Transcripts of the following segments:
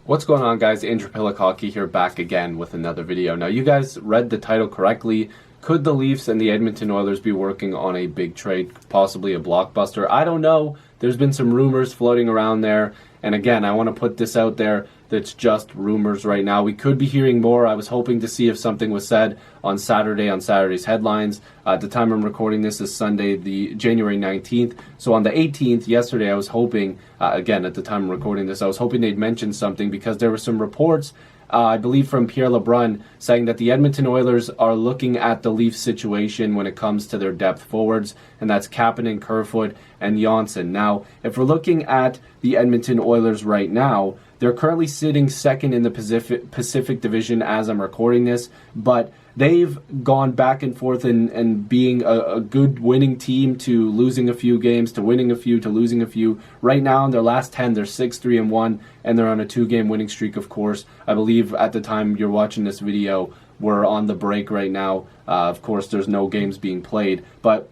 What's going on, guys? Andrew Piluk Hockey here, back again with another video. Now, you guys read the title correctly. Could the Leafs and the Edmonton Oilers be working on a big trade, possibly a blockbuster? I don't know. There's been some rumors floating around there. And again, I want to put this out there that's just rumors right now. We could be hearing more. I was hoping to see if something was said on Saturday's headlines. At the time I'm recording this is Sunday, the January 19th. So on the 18th, yesterday, I was hoping, again, at the time I'm recording this, I was hoping they'd mention something because there were some reports, I believe from Pierre LeBrun, saying that the Edmonton Oilers are looking at the Leafs situation when it comes to their depth forwards, and that's Kapanen, Kerfoot, and Johnsson. Now, if we're looking at the Edmonton Oilers right now, they're currently sitting second in the Pacific Division as I'm recording this, but they've gone back and forth and being a good winning team to losing a few games, to winning a few, to losing a few. Right now, in their last 10, they're 6-3-1, and they're on a 2-game winning streak, of course. I believe at the time you're watching this video, we're on the break right now. Of course, there's no games being played, but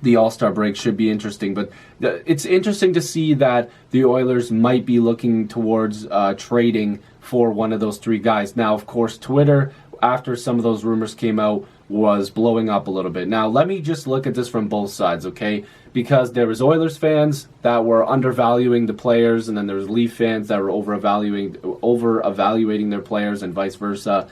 the All-Star break should be interesting. But it's interesting to see that the Oilers might be looking towards trading for one of those three guys. Now, of course, Twitter, after some of those rumors came out, was blowing up a little bit. Now, let me just look at this from both sides, okay? Because there was Oilers fans that were undervaluing the players, and then there was Leaf fans that were over-evaluating their players, and vice versa.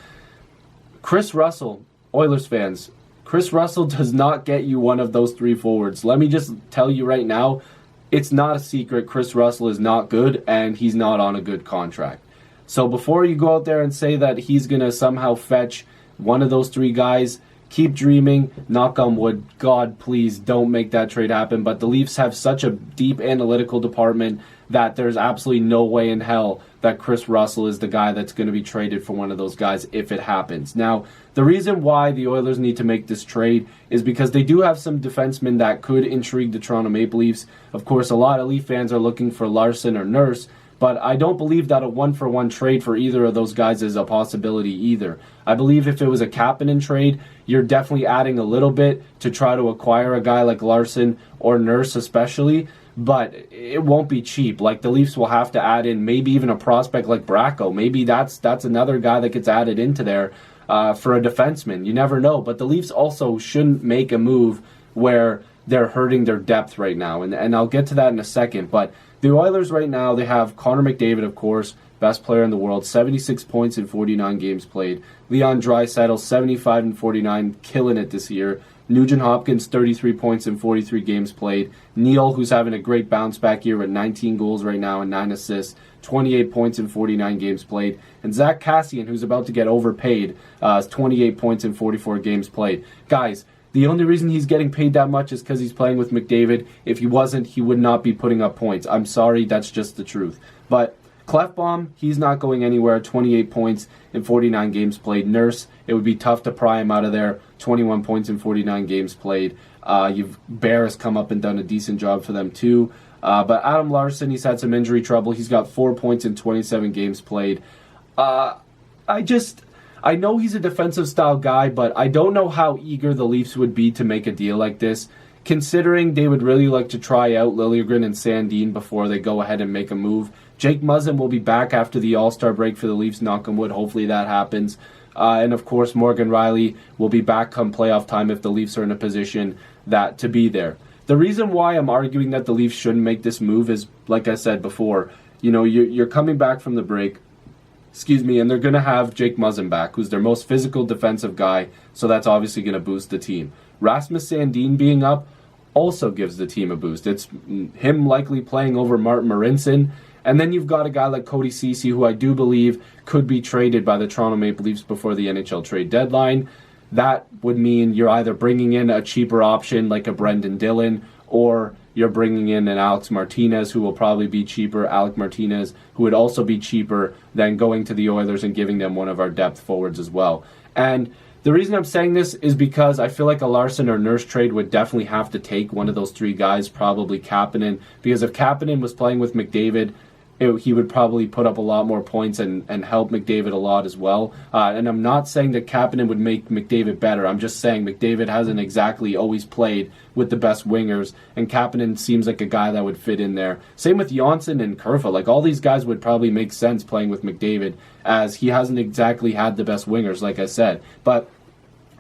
Chris Russell, Oilers fans, Chris Russell does not get you one of those three forwards. Let me just tell you right now, it's not a secret. Chris Russell is not good, and he's not on a good contract. So before you go out there and say that he's going to somehow fetch one of those three guys, keep dreaming, knock on wood. God, please don't make that trade happen. But the Leafs have such a deep analytical department that there's absolutely no way in hell that Chris Russell is the guy that's going to be traded for one of those guys if it happens. Now, the reason why the Oilers need to make this trade is because they do have some defensemen that could intrigue the Toronto Maple Leafs. Of course, a lot of Leaf fans are looking for Larson or Nurse, but I don't believe that a one-for-one trade for either of those guys is a possibility either. I believe if it was a Kapanen trade, you're definitely adding a little bit to try to acquire a guy like Larson or Nurse especially, but it won't be cheap. Like, the Leafs will have to add in maybe even a prospect like Bracco. Maybe that's another guy that gets added into there for a defenseman. You never know. But the Leafs also shouldn't make a move where they're hurting their depth right now, and I'll get to that in a second. But the Oilers right now, they have Connor McDavid, of course, best player in the world, 76 points in 49 games played. Leon Draisaitl, 75 and 49, killing it this year. Nugent Hopkins, 33 points in 43 games played. Neal, who's having a great bounce-back year with 19 goals right now and 9 assists, 28 points in 49 games played. And Zach Kassian, who's about to get overpaid, 28 points in 44 games played. Guys, the only reason he's getting paid that much is because he's playing with McDavid. If he wasn't, he would not be putting up points. I'm sorry, that's just the truth. But Clefbaum, he's not going anywhere. 28 points in 49 games played. Nurse, it would be tough to pry him out of there. 21 points in 49 games played. Bear has come up and done a decent job for them too. But Adam Larson, he's had some injury trouble. He's got 4 points in 27 games played. I know he's a defensive style guy, but I don't know how eager the Leafs would be to make a deal like this, considering they would really like to try out Liljegren and Sandin before they go ahead and make a move. Jake Muzzin will be back after the All-Star break for the Leafs, knock on wood. Hopefully that happens. And of course, Morgan Riley will be back come playoff time if the Leafs are in a position to be there. The reason why I'm arguing that the Leafs shouldn't make this move is, like I said before, you're coming back from the break, and they're going to have Jake Muzzin back, who's their most physical defensive guy, so that's obviously going to boost the team. Rasmus Sandin being up also gives the team a boost. It's him likely playing over Martin Marincin, and then you've got a guy like Cody Ceci, who I do believe could be traded by the Toronto Maple Leafs before the NHL trade deadline. That would mean you're either bringing in a cheaper option like a Brendan Dillon, or you're bringing in an Alex Martinez, who will probably be cheaper. Alec Martinez, who would also be cheaper than going to the Oilers and giving them one of our depth forwards as well. And the reason I'm saying this is because I feel like a Larson or Nurse trade would definitely have to take one of those three guys, probably Kapanen, because if Kapanen was playing with McDavid, he would probably put up a lot more points and help McDavid a lot as well. And I'm not saying that Kapanen would make McDavid better. I'm just saying McDavid hasn't exactly always played with the best wingers, and Kapanen seems like a guy that would fit in there. Same with Johnsson and Kerfoot. Like, all these guys would probably make sense playing with McDavid, as he hasn't exactly had the best wingers, like I said. But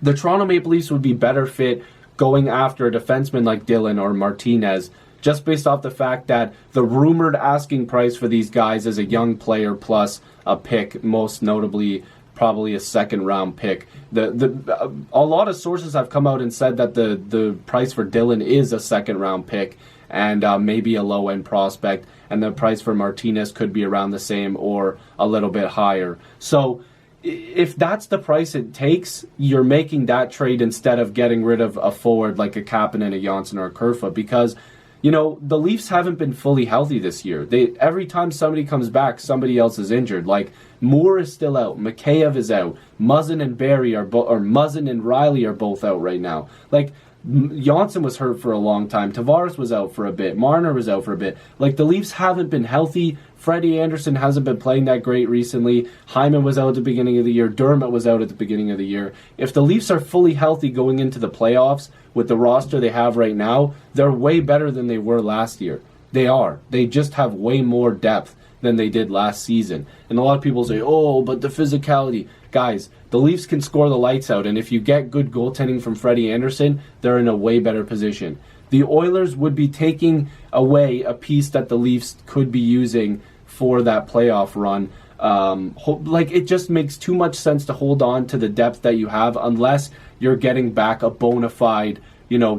the Toronto Maple Leafs would be better fit going after a defenseman like Dylan or Martinez, just based off the fact that the rumored asking price for these guys is a young player plus a pick, most notably probably a second-round pick. A lot of sources have come out and said that the price for Dylan is a second-round pick and maybe a low-end prospect, and the price for Martinez could be around the same or a little bit higher. So if that's the price it takes, you're making that trade instead of getting rid of a forward like a Kapanen, a Johnsson, or a Kerfoot, because the Leafs haven't been fully healthy this year. Every time somebody comes back, somebody else is injured. Like, Moore is still out, Mikheyev is out, Muzzin and Riley are both out right now. Like, Johnsson was hurt for a long time. Tavares was out for a bit. Marner was out for a bit. Like, the Leafs haven't been healthy. Freddie Anderson hasn't been playing that great recently. Hyman was out at the beginning of the year. Dermott was out at the beginning of the year. If the Leafs are fully healthy going into the playoffs with the roster they have right now, they're way better than they were last year. They are. They just have way more depth than they did last season. And a lot of people say, oh, but the physicality. Guys, the Leafs can score the lights out, and if you get good goaltending from Freddie Anderson, they're in a way better position. The Oilers would be taking away a piece that the Leafs could be using for that playoff run. It just makes too much sense to hold on to the depth that you have unless you're getting back a bona fide,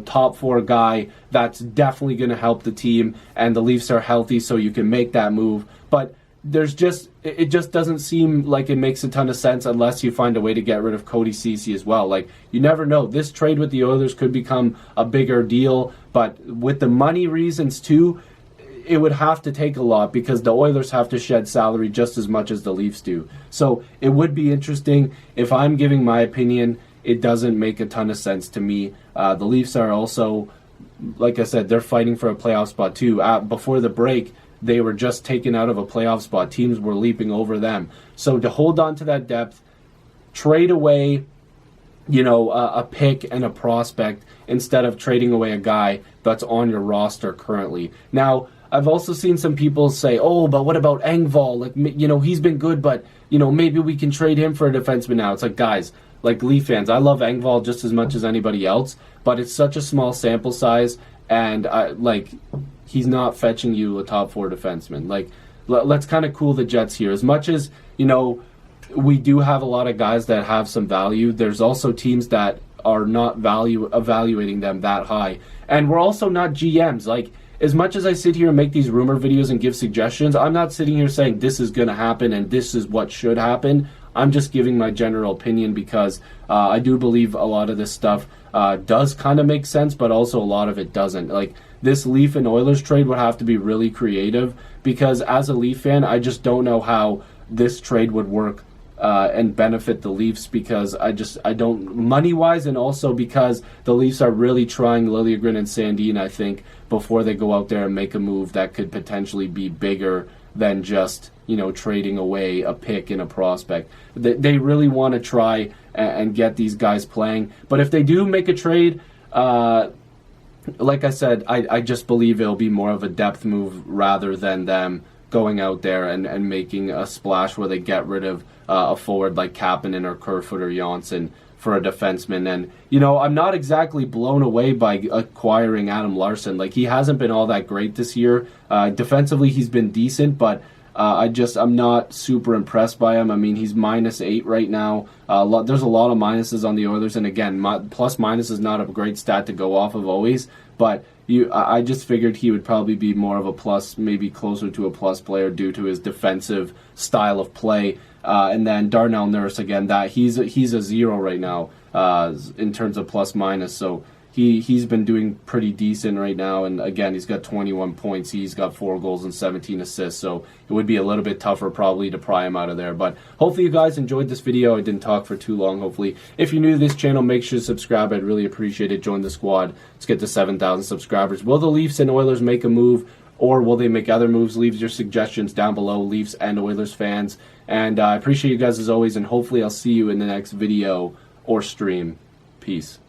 top four guy that's definitely going to help the team, and the Leafs are healthy so you can make that move. But it just doesn't seem like it makes a ton of sense unless you find a way to get rid of Cody Ceci as well. Like, you never know. This trade with the Oilers could become a bigger deal, but with the money reasons too, it would have to take a lot because the Oilers have to shed salary just as much as the Leafs do. So it would be interesting. If I'm giving my opinion, it doesn't make a ton of sense to me. The Leafs are also, like I said, they're fighting for a playoff spot too. Before the break, they were just taken out of a playoff spot. Teams were leaping over them. So to hold on to that depth, trade away, a pick and a prospect instead of trading away a guy that's on your roster currently. Now, I've also seen some people say, oh, but what about Engvall? Like, he's been good, but, maybe we can trade him for a defenseman now. It's like, guys, like Leaf fans, I love Engvall just as much as anybody else, but it's such a small sample size, and he's not fetching you a top four defenseman. Like, let's kind of cool the jets here. As much as, we do have a lot of guys that have some value, there's also teams that are not evaluating them that high. And we're also not GMs. Like, as much as I sit here and make these rumor videos and give suggestions, I'm not sitting here saying this is going to happen and this is what should happen. I'm just giving my general opinion because I do believe a lot of this stuff does kind of make sense, but also a lot of it doesn't. Like, this Leaf and Oilers trade would have to be really creative because as a Leaf fan, I just don't know how this trade would work and benefit the Leafs because I don't, money-wise, and also because the Leafs are really trying Liljegren and Sandin, I think, before they go out there and make a move that could potentially be bigger than just, trading away a pick and a prospect. They really want to try and get these guys playing. But if they do make a trade, like I said, I just believe it'll be more of a depth move rather than them going out there and making a splash where they get rid of a forward like Kapanen or Kerfoot or Johnsson for a defenseman. And, I'm not exactly blown away by acquiring Adam Larsson. Like, he hasn't been all that great this year. Defensively, he's been decent, but I'm not super impressed by him. I mean, he's -8 right now. There's a lot of minuses on the Oilers, and again, plus minus is not a great stat to go off of always, but I just figured he would probably be more of a plus, maybe closer to a plus player due to his defensive style of play. And then Darnell Nurse, again, that he's a 0 right now in terms of plus minus, so he's been doing pretty decent right now, and again, he's got 21 points, he's got 4 goals and 17 assists, so it would be a little bit tougher probably to pry him out of there. But hopefully you guys enjoyed this video. I didn't talk for too long, hopefully. If you're new to this channel, make sure to subscribe. I'd really appreciate it. Join the squad. Let's get to 7,000 subscribers. Will the Leafs and Oilers make a move or will they make other moves? Leave your suggestions down below, Leafs and Oilers fans. And I appreciate you guys as always, and hopefully I'll see you in the next video or stream. Peace.